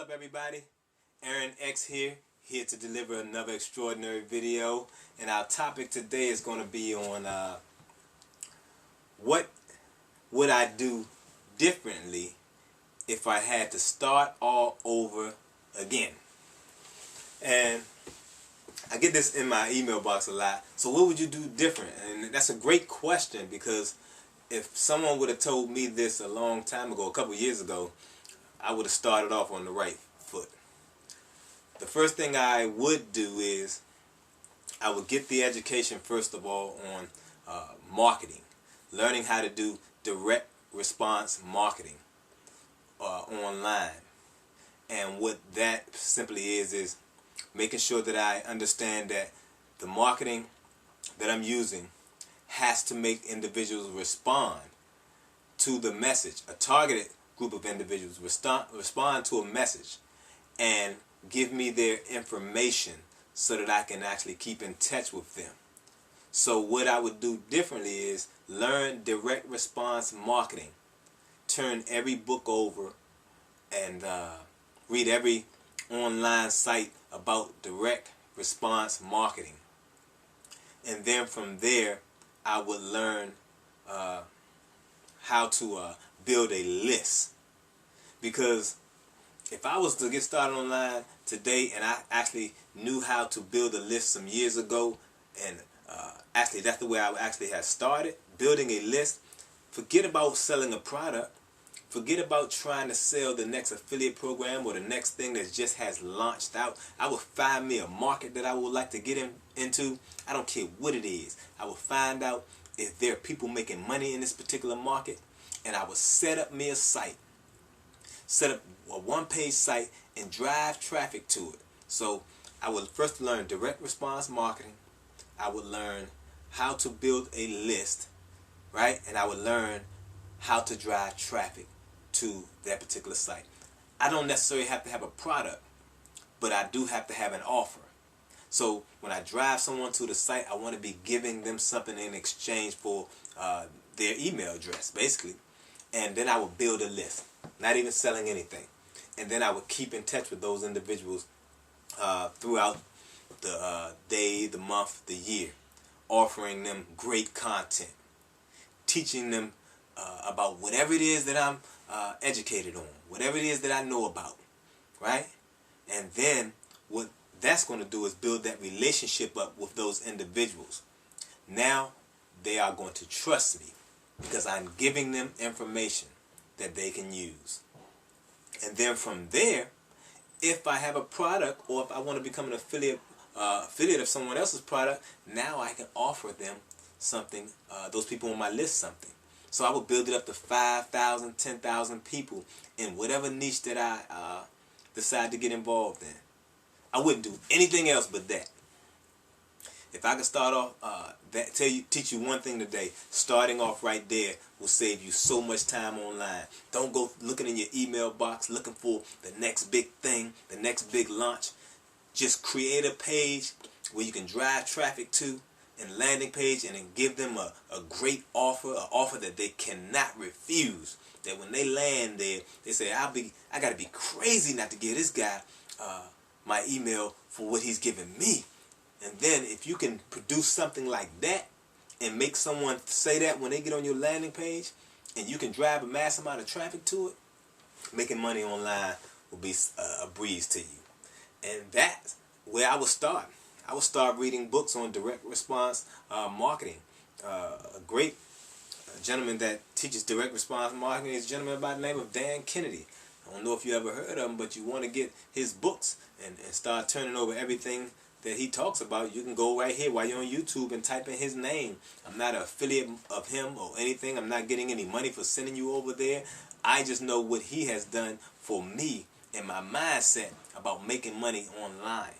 up, everybody? Aaron X here to deliver another extraordinary video. And our topic today is going to be on what would I do differently if I had to start all over again. And I get this in my email box a lot. So what would you do different? And that's a great question, because if someone would have told me this a long time ago, a couple years ago, I would have started off on the right foot. The first thing I would do is I would get the education, first of all, on marketing, learning how to do direct response marketing online. And what that simply is making sure that I understand that the marketing that I'm using has to make individuals respond to the message. A targeted group of individuals respond to a message and give me their information so that I can actually keep in touch with them. So what I would do differently is learn direct response marketing, turn every book over, and read every online site about direct response marketing. And then from there, I would learn how to build a list. Because if I was to get started online today and I actually knew how to build a list some years ago, and actually that's the way I actually had started, building a list, forget about selling a product, forget about trying to sell the next affiliate program or the next thing that just has launched out. I would find me a market that I would like to get into. I don't care what it is. I would find out if there are people making money in this particular market, and I would set up me a site. Set up a one-page site and drive traffic to it. So I would first learn direct response marketing. I would learn how to build a list, right? And I would learn how to drive traffic to that particular site. I don't necessarily have to have a product, but I do have to have an offer. So when I drive someone to the site, I want to be giving them something in exchange for their email address, basically. And then I would build a list, not even selling anything. And then I would keep in touch with those individuals throughout the day, the month, the year, offering them great content, teaching them about whatever it is that I'm educated on, whatever it is that I know about, right? And then what that's going to do is build that relationship up with those individuals. Now they are going to trust me, because I'm giving them information that they can use. And then from there, if I have a product, or if I want to become an affiliate of someone else's product, now I can offer them something, those people on my list something. So I will build it up to 5,000, 10,000 people in whatever niche that I decide to get involved in. I wouldn't do anything else but that. If I could start off, teach you one thing today, starting off right there will save you so much time online. Don't go looking in your email box looking for the next big thing, the next big launch. Just create a page where you can drive traffic to, and landing page, and then give them a great offer, an offer that they cannot refuse. That when they land there, they say, I got to be crazy not to give this guy my email for what he's giving me. And then if you can produce something like that and make someone say that when they get on your landing page, and you can drive a mass amount of traffic to it, making money online will be a breeze to you. And that's where I would start. I would start reading books on direct response marketing. A great gentleman that teaches direct response marketing is a gentleman by the name of Dan Kennedy. I don't know if you ever heard of him, but you want to get his books and start turning over everything that he talks about. You can go right here while you're on YouTube and type in his name. I'm not an affiliate of him or anything. I'm not getting any money for sending you over there. I just know what he has done for me and my mindset about making money online.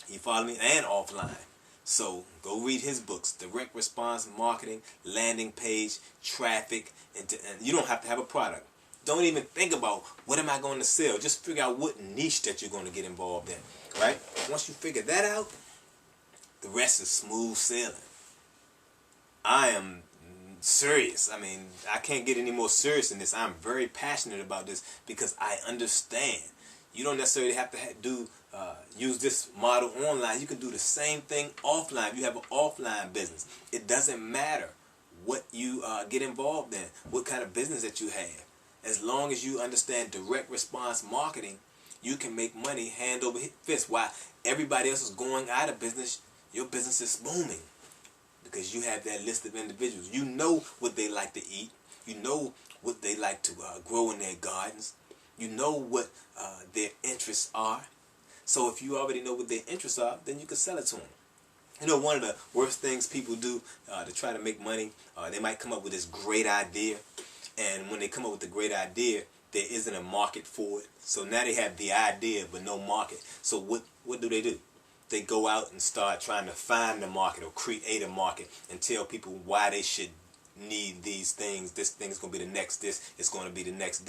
You follow me? And offline. So go read his books, direct response marketing, landing page, traffic, and you don't have to have a product. Don't even think about what am I going to sell. Just figure out what niche that you're going to get involved in, right? Once you figure that out, the rest is smooth sailing. I am serious. I mean, I can't get any more serious than this. I'm very passionate about this because I understand You don't necessarily have to use this model online. You can do the same thing offline. If you have an offline business, it doesn't matter what you get involved in, what kind of business that you have. As long as you understand direct response marketing, you can make money hand over fist. While everybody else is going out of business, your business is booming because you have that list of individuals. You know what they like to eat. You know what they like to grow in their gardens. You know what their interests are. So if you already know what their interests are, then you can sell it to them. You know, one of the worst things people do to try to make money, they might come up with this great idea. And when they come up with a great idea, there isn't a market for it. So now they have the idea but no market. So what do? They go out and start trying to find the market or create a market and tell people why they should need these things. This thing is going to be the next this. It's going to be the next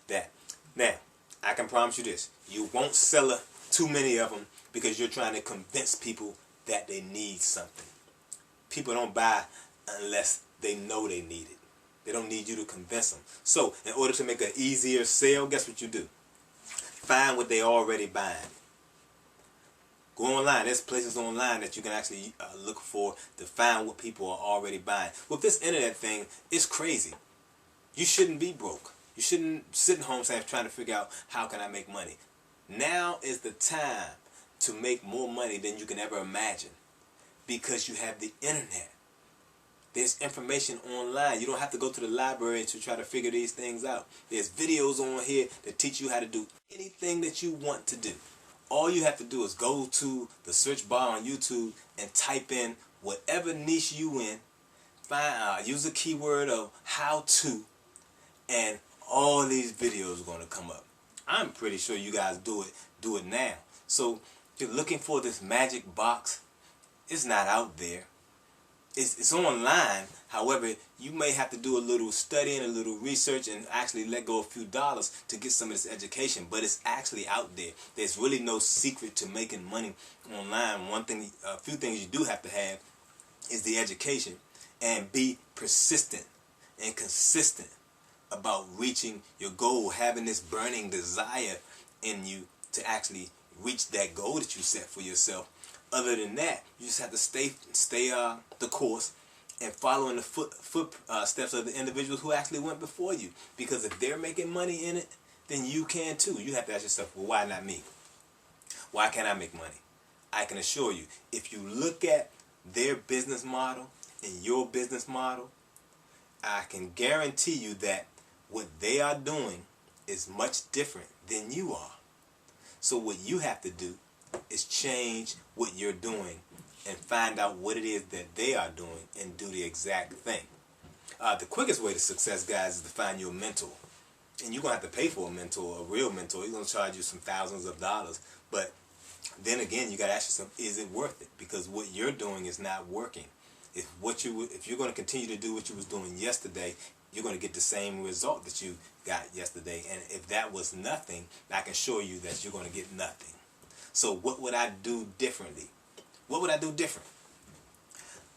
that. Now, I can promise you this. You won't sell too many of them because you're trying to convince people that they need something. People don't buy unless they know they need it. They don't need you to convince them. So, in order to make an easier sale, guess what you do? Find what they already buying. Go online. There's places online that you can actually look for to find what people are already buying. With this internet thing, it's crazy. You shouldn't be broke. You shouldn't sit at home trying to figure out how can I make money. Now is the time to make more money than you can ever imagine because you have the internet. There's information online. You don't have to go to the library to try to figure these things out. There's videos on here that teach you how to do anything that you want to do. All you have to do is go to the search bar on YouTube and type in whatever niche you in. Use a keyword of how to, and all these videos are going to come up. I'm pretty sure you guys do it now. So if you're looking for this magic box, it's not out there. It's online. However, you may have to do a little studying, a little research, and actually let go a few dollars to get some of this education. But it's actually out there. There's really no secret to making money online. A few things you do have to have is the education, and be persistent and consistent about reaching your goal, having this burning desire in you to actually reach that goal that you set for yourself. Other than that, you just have to stay the course and following the footsteps of the individuals who actually went before you. Because if they're making money in it, then you can too. You have to ask yourself, well, why not me? Why can't I make money? I can assure you, if you look at their business model and your business model, I can guarantee you that what they are doing is much different than you are. So what you have to do is change what you're doing and find out what it is that they are doing and do the exact thing. The quickest way to success, guys, is to find you a mentor. And you're going to have to pay for a mentor, a real mentor. He's going to charge you some thousands of dollars. But then again, you got to ask yourself, is it worth it? Because what you're doing is not working. If you're going to continue to do what you was doing yesterday, you're going to get the same result that you got yesterday. And if that was nothing, I can assure you that you're going to get nothing. So what would I do differently? What would I do different?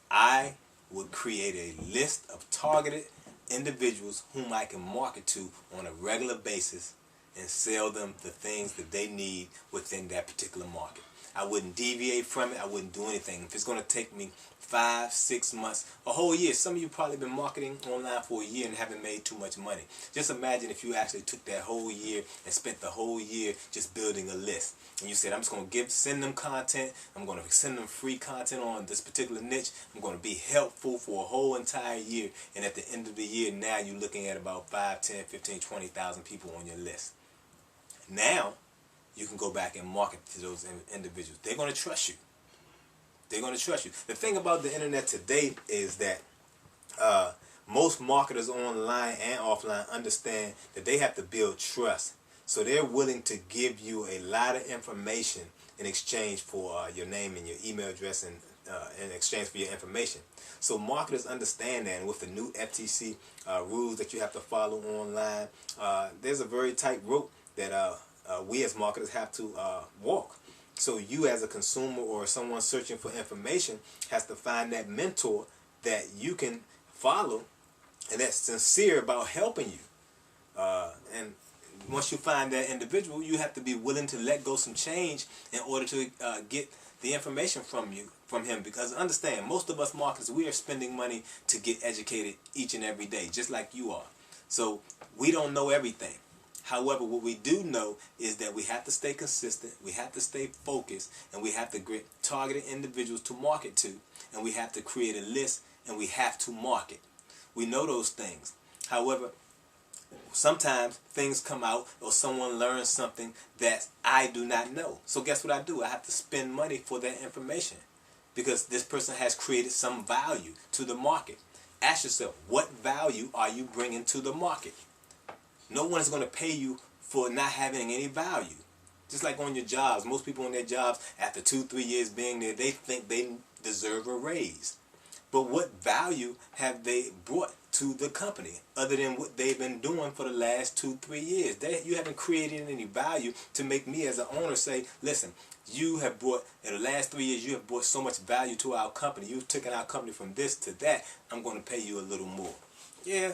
I would create a list of targeted individuals whom I can market to on a regular basis and sell them the things that they need within that particular market. I wouldn't deviate from it. I wouldn't do anything. If it's going to take me 5, 6 months, a whole year. Some of you probably been marketing online for a year and haven't made too much money. Just imagine if you actually took that whole year and spent the whole year just building a list. And you said, I'm just going to send them content. I'm going to send them free content on this particular niche. I'm going to be helpful for a whole entire year. And at the end of the year, now you're looking at about 5, 10, 15, 20,000 people on your list. Now, you can go back and market to those individuals. They're going to trust you. They're going to trust you. The thing about the internet today is that most marketers online and offline understand that they have to build trust. So they're willing to give you a lot of information in exchange for your name and your email address and in exchange for your information. So marketers understand that, and with the new FTC rules that you have to follow online, there's a very tight rope that we as marketers have to walk. So you as a consumer or someone searching for information has to find that mentor that you can follow and that's sincere about helping you. And once you find that individual, you have to be willing to let go some change in order to get the information from him. Because understand, most of us marketers, we are spending money to get educated each and every day, just like you are. So we don't know everything. However, what we do know is that we have to stay consistent, we have to stay focused, and we have to get targeted individuals to market to, and we have to create a list, and we have to market. We know those things. However, sometimes things come out or someone learns something that I do not know. So guess what I do? I have to spend money for that information because this person has created some value to the market. Ask yourself, what value are you bringing to the market? No one is going to pay you for not having any value. Just like on your jobs, most people on their jobs, after 2-3 years being there, they think they deserve a raise. But what value have they brought to the company other than what they've been doing for the last 2-3 years? You haven't created any value to make me as an owner say, listen, you have brought, in the last 3 years, you have brought so much value to our company. You've taken our company from this to that. I'm going to pay you a little more. Yeah,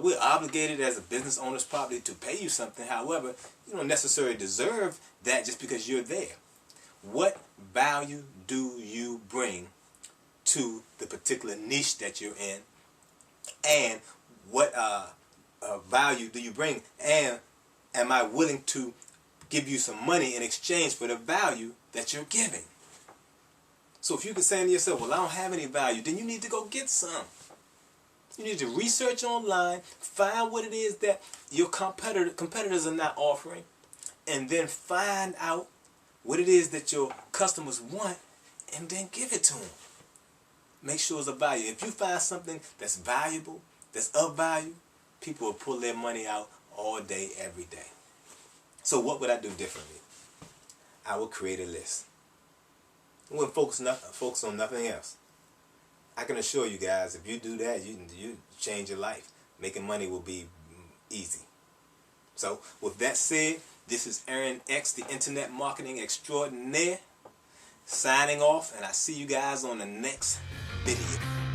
we're obligated as a business owner's probably to pay you something. However, you don't necessarily deserve that just because you're there. What value do you bring to the particular niche that you're in, and what value do you bring, and am I willing to give you some money in exchange for the value that you're giving? So if you can say to yourself, well, I don't have any value, then you need to go get some. You need to research online, find what it is that your competitors are not offering, and then find out what it is that your customers want, and then give it to them. Make sure it's of value. If you find something that's valuable, that's of value, people will pull their money out all day, every day. So what would I do differently? I would create a list. I wouldn't focus on nothing else. I can assure you guys, if you do that, you change your life. Making money will be easy. So with that said, this is Aaron X, the Internet Marketing Extraordinaire, signing off, and I see you guys on the next video.